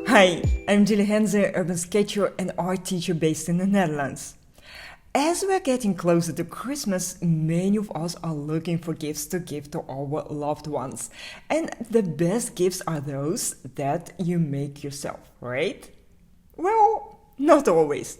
Hi, I'm Julia Henze, urban sketcher and art teacher based in the Netherlands. As we're getting closer to Christmas, many of us are looking for gifts to give to our loved ones. And the best gifts are those that you make yourself, right? Well, not always.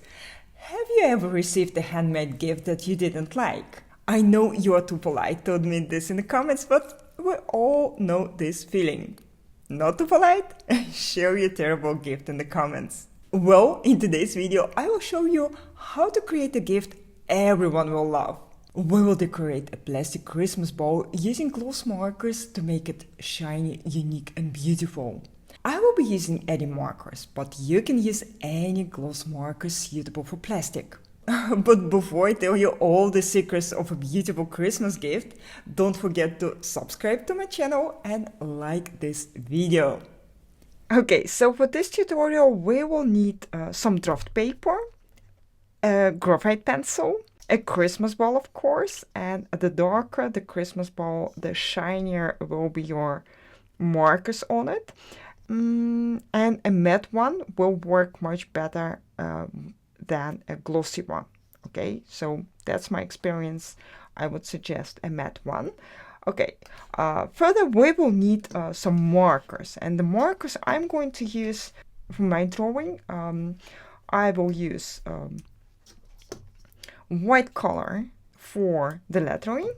Have you ever received a handmade gift that you didn't like? I know you are too polite to admit this in the comments, but we all know this feeling. Not too polite? Share your terrible gift in the comments. Well, in today's video, I will show you how to create a gift everyone will love. We will decorate a plastic Christmas ball using gloss markers to make it shiny, unique and beautiful. I will be using edding markers, but you can use any gloss markers suitable for plastic. But before I tell you all the secrets of a beautiful Christmas gift, don't forget to subscribe to my channel and like this video. Okay, so for this tutorial we will need some draft paper, a graphite pencil, a Christmas ball of course, and the darker the Christmas ball, the shinier will be your markers on it. And a matte one will work much better than a glossy one. Okay, so that's my experience. I would suggest a matte one. Okay, further we will need some markers, and the markers I'm going to use for my drawing, I will use white color for the lettering,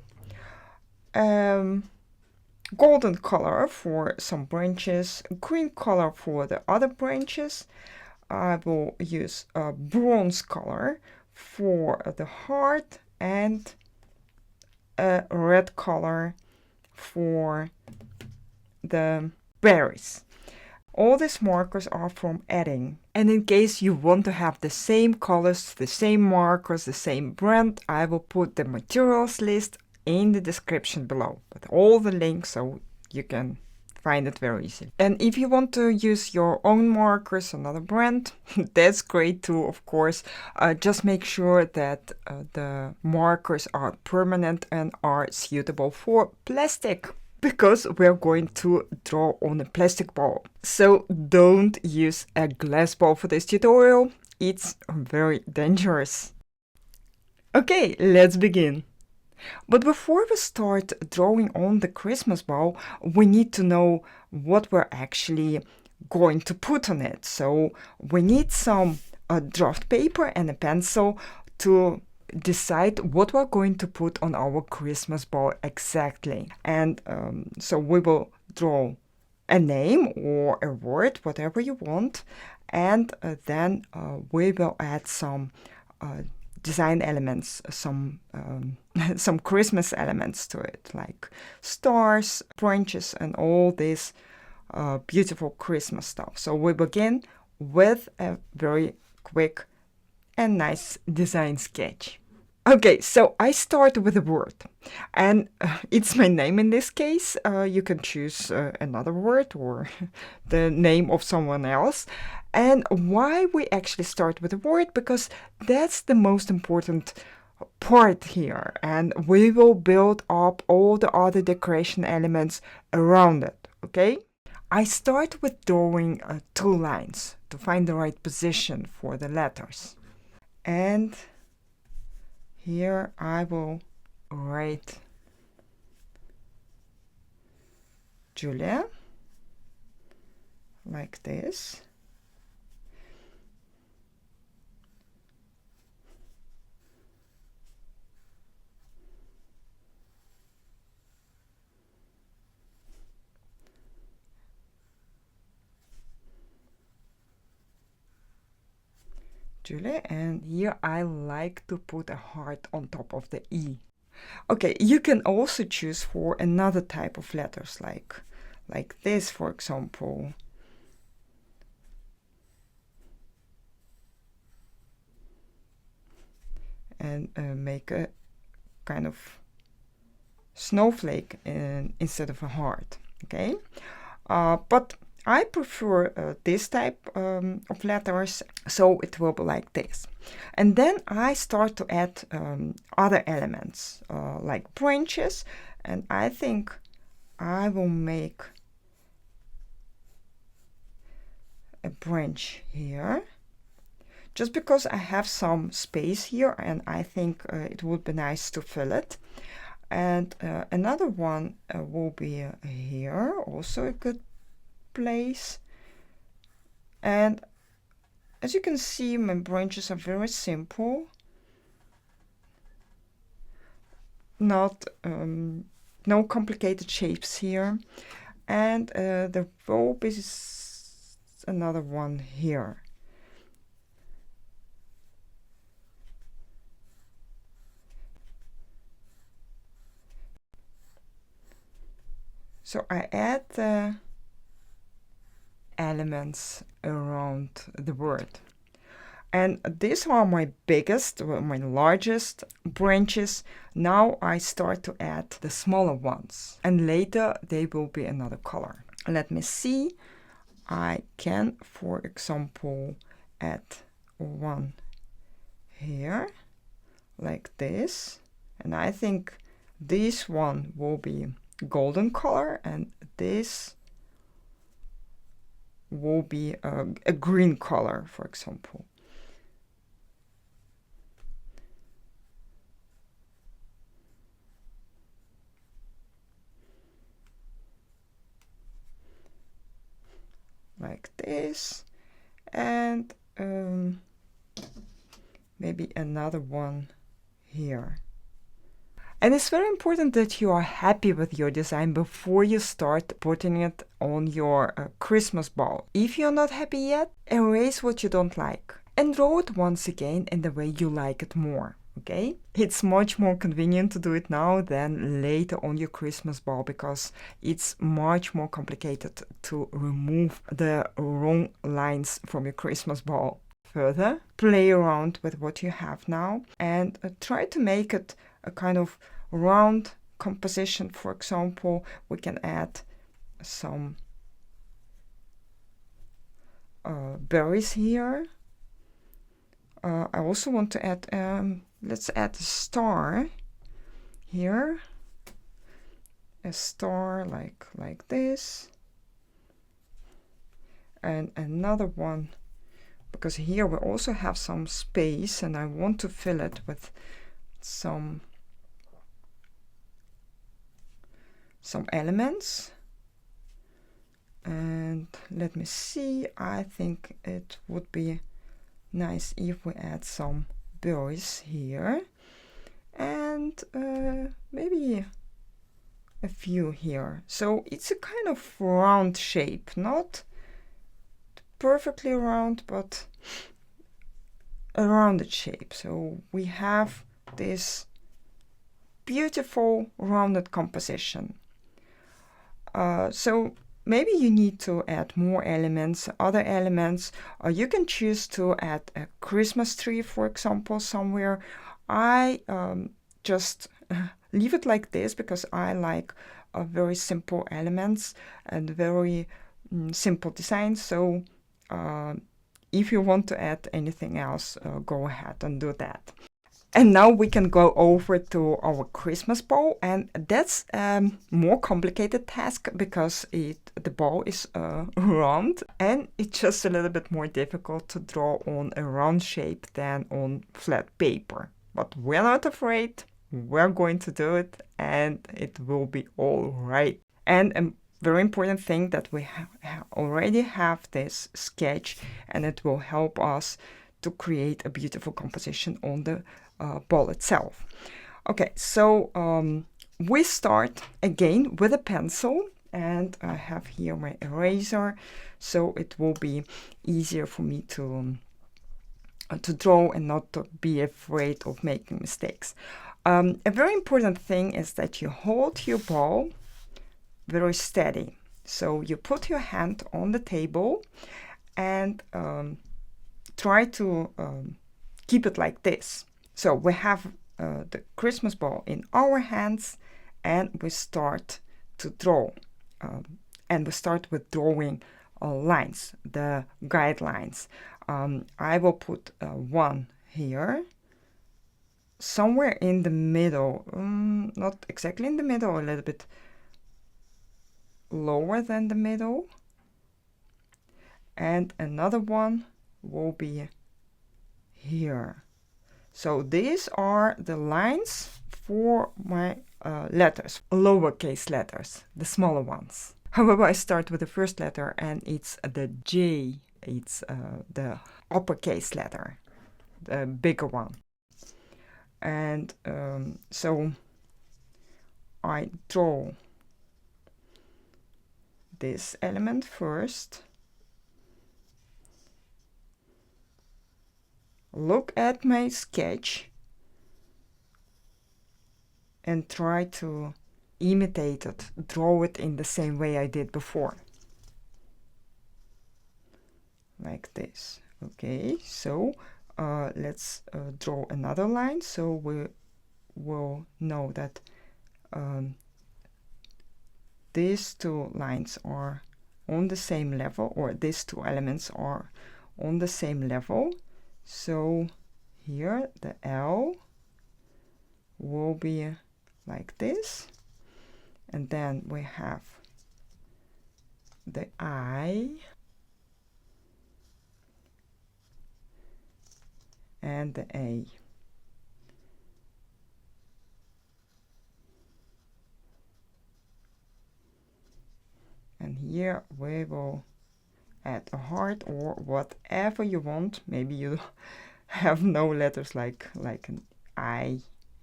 golden color for some branches, green color for the other branches. I will use bronze color for the heart and a red color for the berries. All these markers are from edding. And in case you want to have the same colors, the same markers, the same brand, I will put the materials list in the description below with all the links so you can find it very easily. And if you want to use your own markers, another brand, that's great too, of course. Just make sure that the markers are permanent and are suitable for plastic, because we're going to draw on a plastic ball. So don't use a glass ball for this tutorial. It's very dangerous. Okay, let's begin. But before we start drawing on the Christmas ball, we need to know what we're actually going to put on it. So we need some draft paper and a pencil to decide what we're going to put on our Christmas ball exactly. And so we will draw a name or a word, whatever you want, and then we will add some design elements, some Christmas elements to it, like stars, branches, and all this beautiful Christmas stuff. So we begin with a very quick and nice design sketch. Okay, so I start with a word, and it's my name in this case. You can choose another word or the name of someone else. And why we actually start with a word? Because that's the most important part here, and we will build up all the other decoration elements around it, okay? I start with drawing 2 lines to find the right position for the letters. And here I will write Julia, like this. Julia, and here I like to put a heart on top of the E. Okay, you can also choose for another type of letters, like this, for example. and make a kind of snowflake instead of a heart. Okay, but I prefer this type of letters, so it will be like this. And then I start to add other elements like branches, and I think I will make a branch here, just because I have some space here and I think it would be nice to fill it. And another one will be here, also a good place. And as you can see, my branches are very simple, not no complicated shapes here. And there will be another one here. So I add the elements around the word. And these are my biggest, my largest branches. Now I start to add the smaller ones. And later they will be another color. Let me see. I can, for example, add one here, like this. And I think this one will be golden color, and this will be a green color, for example. Like this, and maybe another one here. And it's very important that you are happy with your design before you start putting it on your Christmas ball. If you're not happy yet, erase what you don't like and draw it once again in the way you like it more. Okay? It's much more convenient to do it now than later on your Christmas ball, because it's much more complicated to remove the wrong lines from your Christmas ball. Further, play around with what you have now and try to make it a kind of round composition. For example, we can add some berries here. I also want to add, let's add a star here, a star like this, and another one, because here we also have some space and I want to fill it with some elements. And let me see, I think it would be nice if we add some berries here, and maybe a few here. So it's a kind of round shape, not perfectly round, but a rounded shape. So we have this beautiful rounded composition. So maybe you need to add more elements, other elements, or you can choose to add a Christmas tree, for example, somewhere. I just leave it like this because I like very simple elements and very simple designs. So if you want to add anything else, go ahead and do that. And now we can go over to our Christmas ball, and that's a more complicated task because the ball is round, and it's just a little bit more difficult to draw on a round shape than on flat paper. But we're not afraid, we're going to do it, and it will be all right. And a very important thing that we already have this sketch, and it will help us to create a beautiful composition on the ball itself. Okay, so we start again with a pencil, and I have here my eraser, so it will be easier for me to draw and not to be afraid of making mistakes. A very important thing is that you hold your ball very steady. So you put your hand on the table and try to keep it like this. So we have the Christmas ball in our hands, and we start to draw. And we start with drawing lines, the guidelines. I will put one here, somewhere in the middle, not exactly in the middle, a little bit lower than the middle. And another one will be here. So these are the lines for my letters, lowercase letters, the smaller ones. However, I start with the first letter, and it's the J. It's the uppercase letter, the bigger one. And so I draw this element first. Look at my sketch and try to imitate it, draw it in the same way I did before. Like this. Okay, so let's draw another line, so we will know that these two lines are on the same level, or these two elements are on the same level. So here the L will be like this, and then we have the I and the A. And here we will add a heart or whatever you want. Maybe you have no letters like an I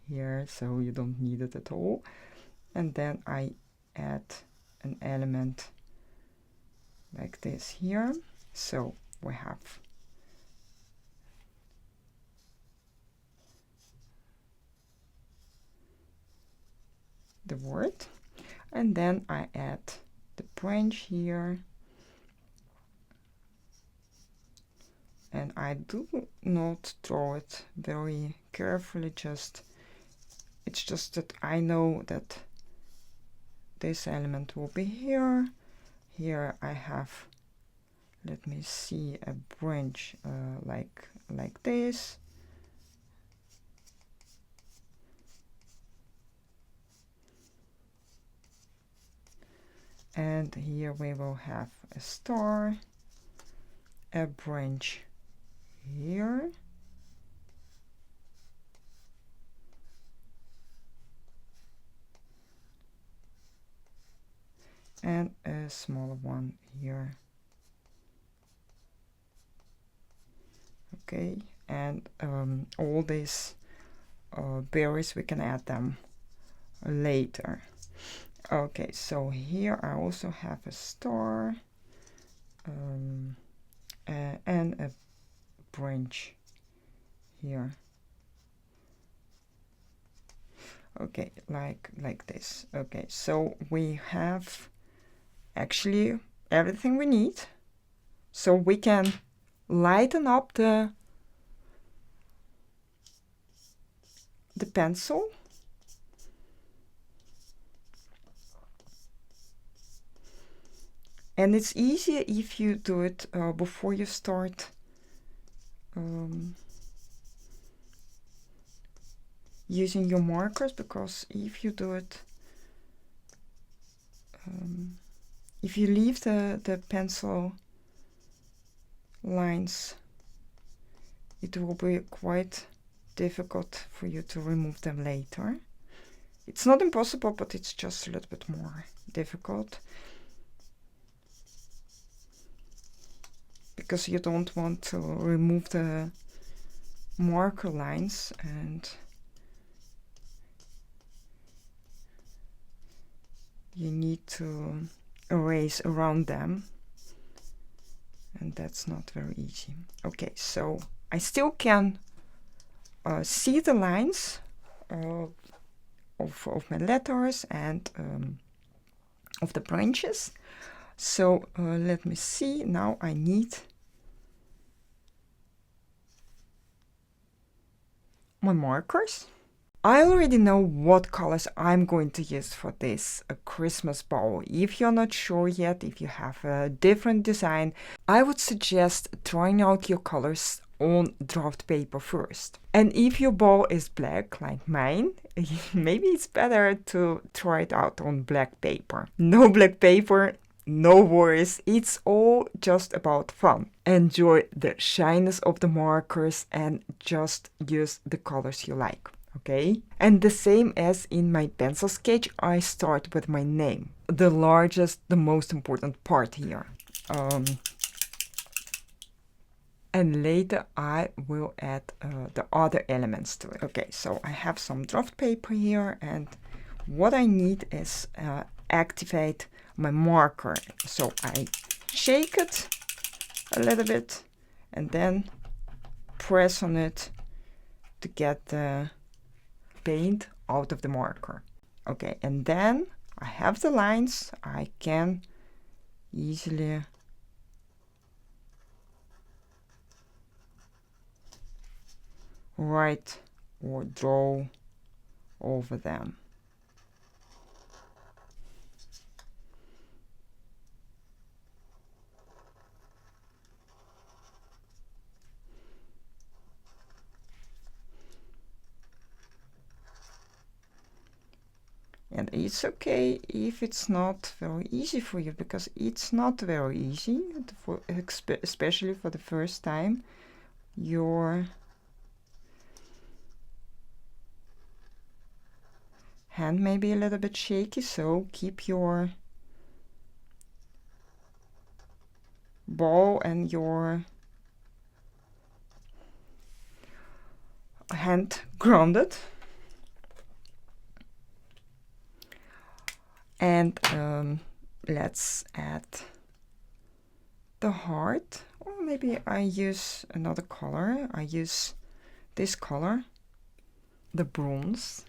here, so you don't need it at all. And then I add an element like this here. So we have the word, and then I add the branch here. And I do not draw it very carefully, it's just that I know that this element will be here. Here I have, let me see, a branch like this. And here we will have a star, a branch here, and a smaller one here. Okay, and all these berries, we can add them later. Okay, so here I also have a star and a branch here. Okay, like this. Okay, so we have actually everything we need, so we can lighten up the pencil. And it's easier if you do it before you start using your markers, because if you do it, if you leave the pencil lines, it will be quite difficult for you to remove them later. It's not impossible, but it's just a little bit more difficult, because you don't want to remove the marker lines and you need to erase around them, and that's not very easy. Okay, so I still can see the lines of my letters and of the branches. So let me see, now I need my markers. I already know what colors I'm going to use for this Christmas bowl. If you're not sure yet, if you have a different design, I would suggest trying out your colors on draft paper first. And if your bowl is black like mine, maybe it's better to try it out on black paper. No black paper, no worries, it's all just about fun. Enjoy the shyness of the markers and just use the colors you like. Okay, and the same as in my pencil sketch, I start with my name, the largest, the most important part here. And later I will add the other elements to it. Okay, so I have some draft paper here, and what I need is activate my marker. So I shake it a little bit and then press on it to get the paint out of the marker. Okay, and then I have the lines. I can easily write or draw over them. And it's okay if it's not very easy for you, because it's not very easy, especially for the first time. Your hand may be a little bit shaky, so keep your ball and your hand grounded. And let's add the heart, or maybe I use another color. I use this color, the bronze.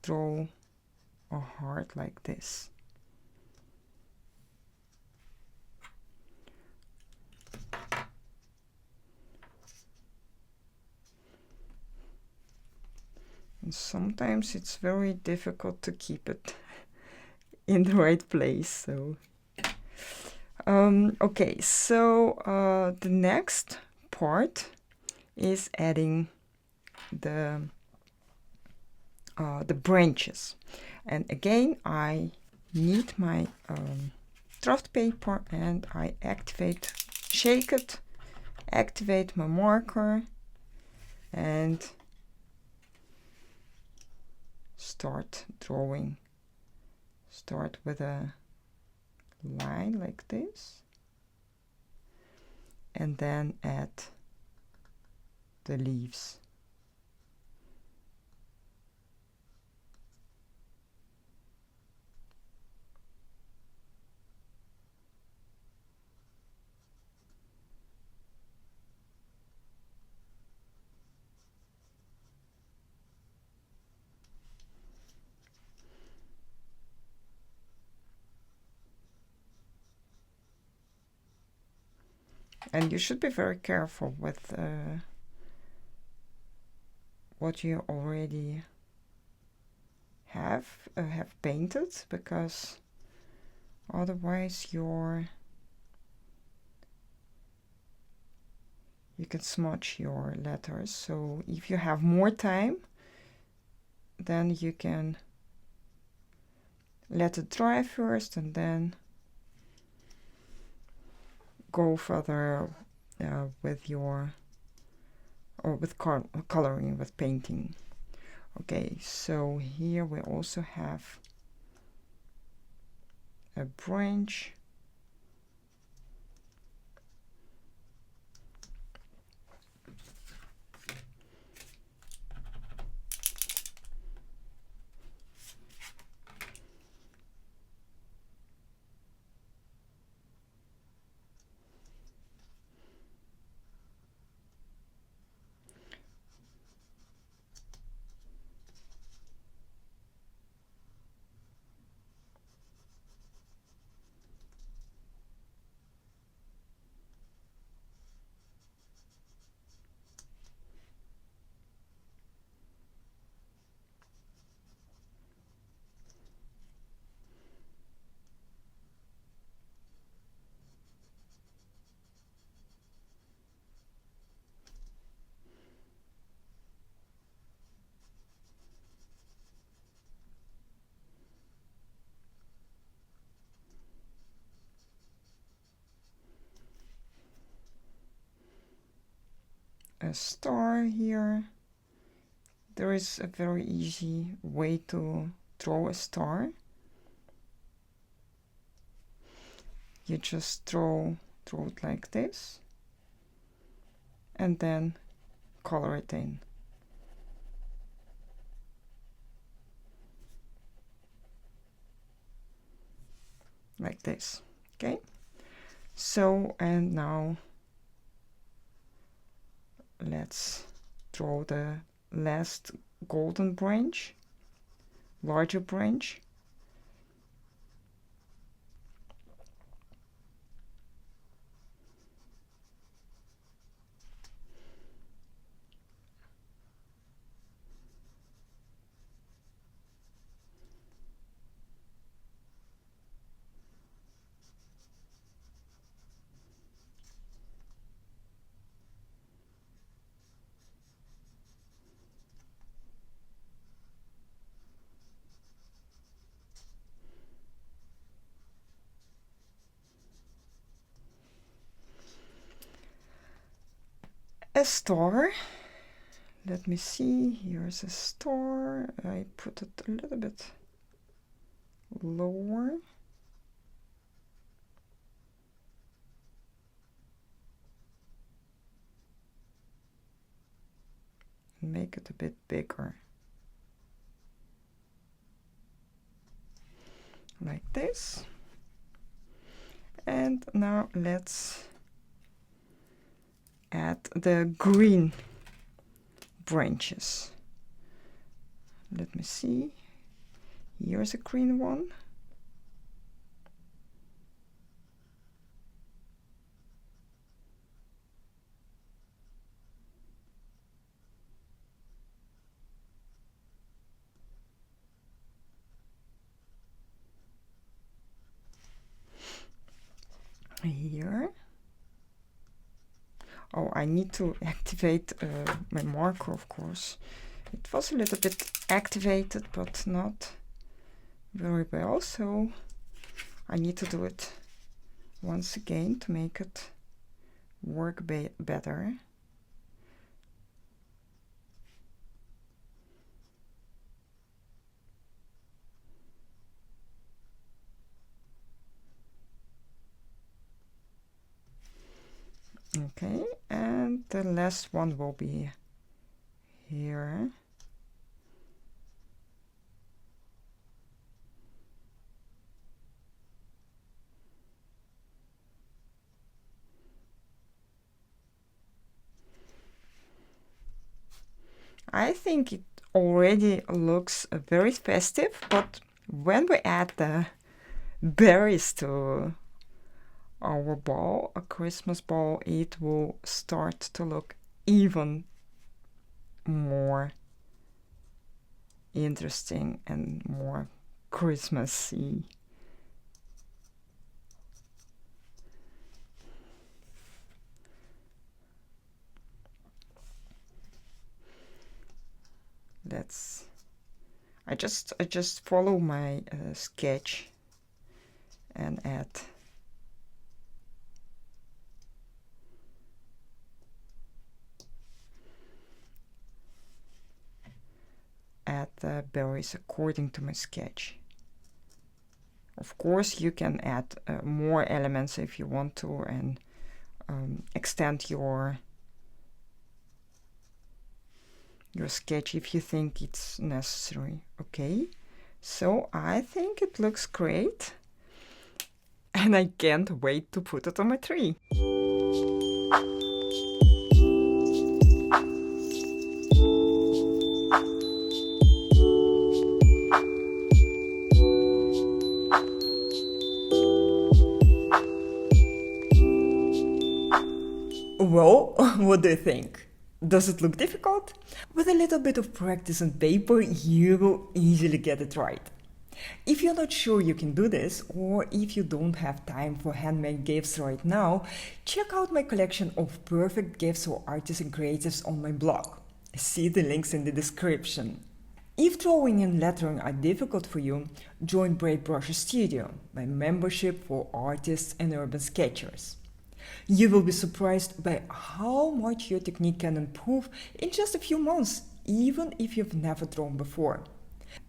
Draw a heart like this. And sometimes it's very difficult to keep it in the right place. So, okay, so the next part is adding the branches. And again, I need my draft paper, and I shake it, activate my marker, and start drawing. Start with a line like this, and then add the leaves. And you should be very careful with what you already have painted, because otherwise you can smudge your letters. So if you have more time, then you can let it dry first and then go further with coloring, with painting. Okay, so here we also have a branch. a star here. There is a very easy way to draw a star. You just draw it like this and then color it in. Like this. Okay, so and now let's draw the last golden branch, larger branch. A star. Let me see, here's a star. I put it a little bit lower. Make it a bit bigger. Like this. And now let's add the green branches. Let me see. Here's a green one. Here. Oh, I need to activate my marker, of course. It was a little bit activated, but not very well, so I need to do it once again to make it work better. Okay, and the last one will be here. I think it already looks very festive, but when we add the berries to our ball, a Christmas ball, it will start to look even more interesting and more Christmassy. I just follow my sketch and add the berries according to my sketch. Of course, you can add more elements if you want to and extend your sketch if you think it's necessary. Okay, so I think it looks great and I can't wait to put it on my tree. Well, what do you think? Does it look difficult? With a little bit of practice on paper, you will easily get it right. If you're not sure you can do this, or if you don't have time for handmade gifts right now, check out my collection of perfect gifts for artists and creatives on my blog. See the links in the description. If drawing and lettering are difficult for you, join Brave Brushes Studio, my membership for artists and urban sketchers. You will be surprised by how much your technique can improve in just a few months, even if you've never drawn before.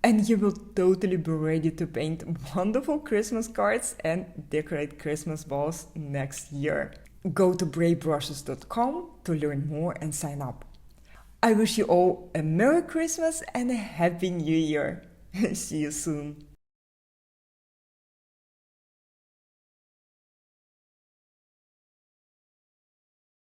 And you will totally be ready to paint wonderful Christmas cards and decorate Christmas balls next year. Go to bravebrushes.com to learn more and sign up. I wish you all a Merry Christmas and a Happy New Year. See you soon.